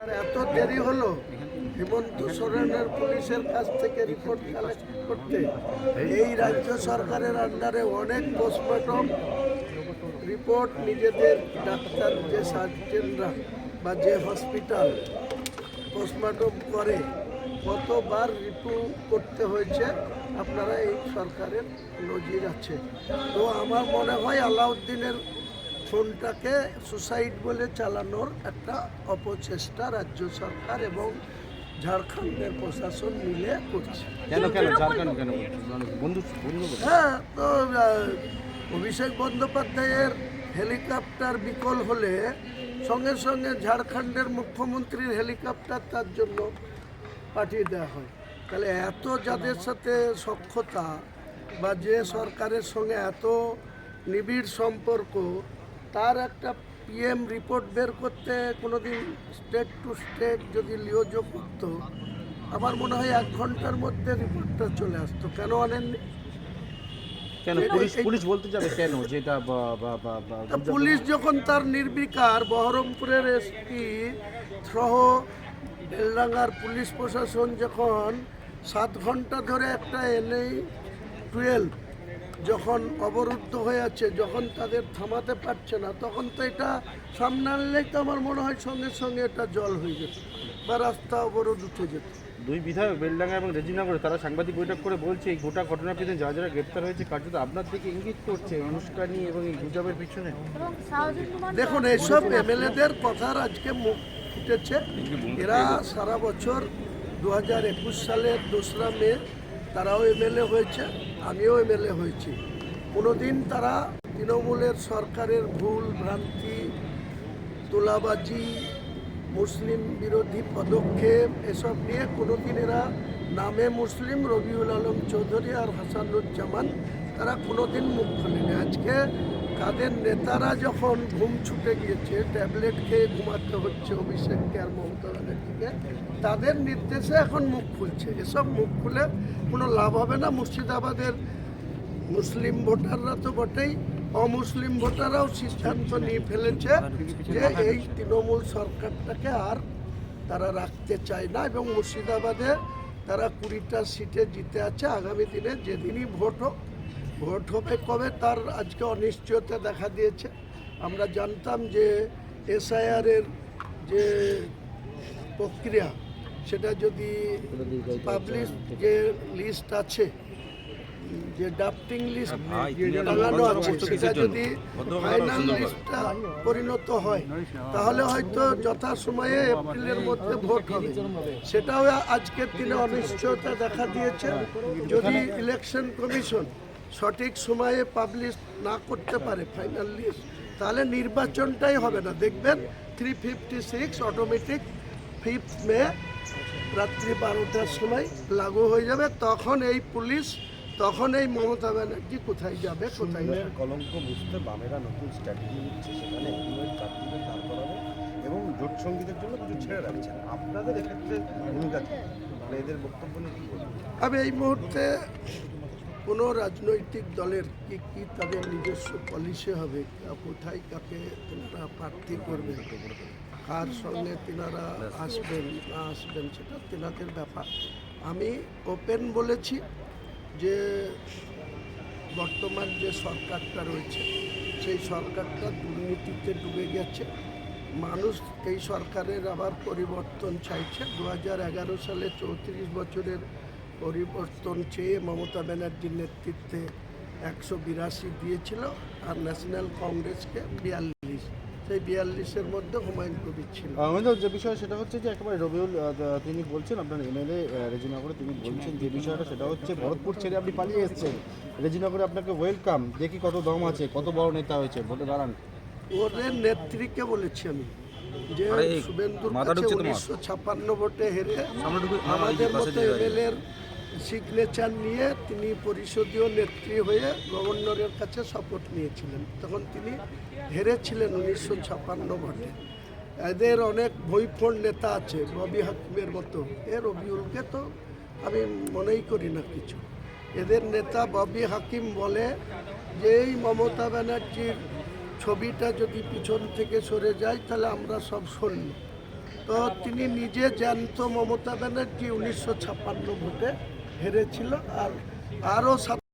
এত দেরি হলো হেমন্ত সোরেনের পুলিশের কাছ থেকে রিপোর্ট কালেক্ট করতে। এই রাজ্য সরকারের আন্ডারে অনেক পোস্টমর্টম রিপোর্ট নিজেদের ডাক্তার যে সার্জেনরা বা যে হসপিটাল পোস্টমর্টম করে কতবার রিপু করতে হয়েছে আপনারা এই সরকারের নজির আছে। তো আমার মনে হয় আলাউদ্দিনের ফোনটাকে সুসাইড বলে চালানোর একটা অপচেষ্টা রাজ্য সরকার এবং ঝাড়খণ্ডের প্রশাসন মিলে করছে। হ্যাঁ, তো অভিষেক বন্দ্যোপাধ্যায়ের হেলিকপ্টার বিকল হলে সঙ্গে সঙ্গে ঝাড়খণ্ডের মুখ্যমন্ত্রীর হেলিকপ্টার তার জন্য পাঠিয়ে দেওয়া হয়। তাহলে এত যাদের সাথে সখ্যতা বা যে সরকারের সঙ্গে এত নিবিড় সম্পর্ক, তার একটা পিএম রিপোর্ট বের করতে কোনোদিন স্টেট টু স্টেট যদি লিওজো করতো, আমার মনে হয় 1 ঘন্টার মধ্যে রিপোর্টটা চলে আসতো। কেন আনেননি? কেন পুলিশ বলতে যাবে কেন যেটা পুলিশ যখন তার নির্বিকার বহরমপুরের এসপি সহ বেলডাঙ্গার পুলিশ প্রশাসন যখন 7 ঘন্টা ধরে একটা NH-12 যখন অবরুদ্ধ হয়ে আছে, যখন তাদের থামাতে পারছে না, তখন তো এটা সামনে আনলেই তো আমার মনে হয় সঙ্গে সঙ্গে এটা জল হয়ে যেত বা রাস্তা অবরোধ উঠে যেত। দুই বিধায়ক বেলডাঙ্গা এবং রেজিনগরে তারা সাংবাদিক বৈঠক করে বলছে এই গোটা ঘটনার পিছনে যারা যারা গ্রেপ্তার হয়েছে কার্যত আপনার দিকে ইঙ্গিত করছে অনুষ্ঠানী এবং এই গুজবের পিছনে। দেখুন, এইসব MLA-দের কথার আজকে মুখ ফুটেছে। এরা সারা বছর 2021 সালের 2রা মে তারাও MLA হয়েছে, আমিও MLA হয়েছি। কোনোদিন তারা তৃণমূলের সরকারের ভুল ভ্রান্তি, তোলাবাজি, মুসলিম বিরোধী পদক্ষেপ এসব নিয়ে কোনোদিন এরা নামে মুসলিম রবিউল আলম চৌধুরী আর হাসানুজ্জামান তারা কোনোদিন মুখ খোলেনি। আজকে তাদের নেতারা যখন ঘুম ছুটে গিয়েছে, ট্যাবলেট খেয়ে ঘুমাতে হচ্ছে অভিষেককে আর মমতা ব্যানার্জিকে, তাদের নির্দেশে এখন মুখ খুলছে। এসব মুখ খুলে কোনো লাভ হবে না। মুর্শিদাবাদের মুসলিম ভোটাররা তো বটেই, অমুসলিম ভোটাররাও সিদ্ধান্ত নিয়ে ফেলেছে যে এই তৃণমূল সরকারটাকে আর তারা রাখতে চায় না এবং মুর্শিদাবাদে তারা 20টা সিটে জিতে আছে। আগামী দিনে যেদিনই ভোট হবে কবে তার আজকে অনিশ্চয়তা দেখা দিয়েছে। আমরা জানতাম যে SIR-এর যে প্রক্রিয়া সেটা যদি পাবলিশ যে লিস্ট আছে, যে ড্রাফটিং লিস্ট টাঙানো আছে, সেটা যদি ফাইনাল লিস্টটা পরিণত হয় তাহলে হয়তো যথাসময়ে এপ্রিলের মধ্যে ভোট হবে। সেটাও আজকের দিনে অনিশ্চয়তা দেখা দিয়েছে। যদি ইলেকশন কমিশন সঠিক সময়ে পাবলিশ না করতে পারে ফাইনাল লিস্ট, তাহলে নির্বাচনটাই হবে না। দেখবেন 356 অটোমেটিক 5 মে রাত্রি 12টার সময় লাগু হয়ে যাবে। তখন এই পুলিশ, তখন এই মমতা ব্যানার্জি কোথায় যাবে, কোথায় কলঙ্ক বুঝতে বামেরা নতুন স্ট্র্যাটেজি নিচ্ছে, সেখানে চাকরিদের দাঁড় করাবে এবং জোট সঙ্গীদের জন্য কিছু ছেড়ে রাখছেন। আপনাদের এক্ষেত্রে ভূমিকা কি, মানে এদের বক্তব্য নিয়ে কী বলবেন? আমি এই মুহূর্তে কোনো রাজনৈতিক দলের কি তাদের নিজস্ব পলিসি হবে, কোথায় কাকে তিনারা প্রার্থী করবেন, কার সঙ্গে তিনারা আসবেন না আসবেন, সেটা তিনাদের ব্যাপার। আমি ওপেন বলেছি যে বর্তমান যে সরকারটা রয়েছে সেই সরকারটা দুর্নীতিতে ডুবে গেছে। মানুষ এই সরকারের আবার পরিবর্তন চাইছে। 2011 সালে 34 বছরের পরিবর্তন চেয়ে মমতা ব্যানার্জির নেতৃত্বে 182 দিয়েছিল আর ন্যাশনাল কংগ্রেসকে 42। সেই 42-এর মধ্যে হুমায়ুন কবির ছিল। আমাদের যে বিষয় সেটা হচ্ছে যে একেবারে রবিউল তিনি বলছেন, আপনার MLA রেজিনগরে তিনি বলছেন যে বিষয়টা সেটা হচ্ছে ভরতপুর ছেড়ে আপনি পালিয়ে এসেছেন, রেজিনগরে আপনাকে ওয়েলকাম, দেখি কত দম আছে, কত বড় নেতা হয়েছে, ভোটে দাঁড়ান। ওদের নেত্রীকে বলেছি আমি যে শুভেন্দুর কাছে 1956 ভোটে হেরে আমাদের মতো MLA-র সিগনেচার নিয়ে তিনি পরিষদীয় নেত্রী হয়ে গভর্নরের কাছে শপথ নিয়েছিলেন। তখন তিনি হেরেছিলেন 1956 ভোটে। এদের অনেক বইফোড় নেতা আছে, ববি হাকিমের মতো। রবিউলকে তো আমি মনেই করি না কিছু। এদের নেতা ববি হাকিম বলে যে এই মমতা ব্যানার্জির ছবিটা যদি পিছন থেকে সরে যায় তাহলে আমরা সব সরল। তো তিনি নিজে জ্যান্ত মমতা ব্যানার্জি 1956 ভোটে হেরেছিল, আর আরও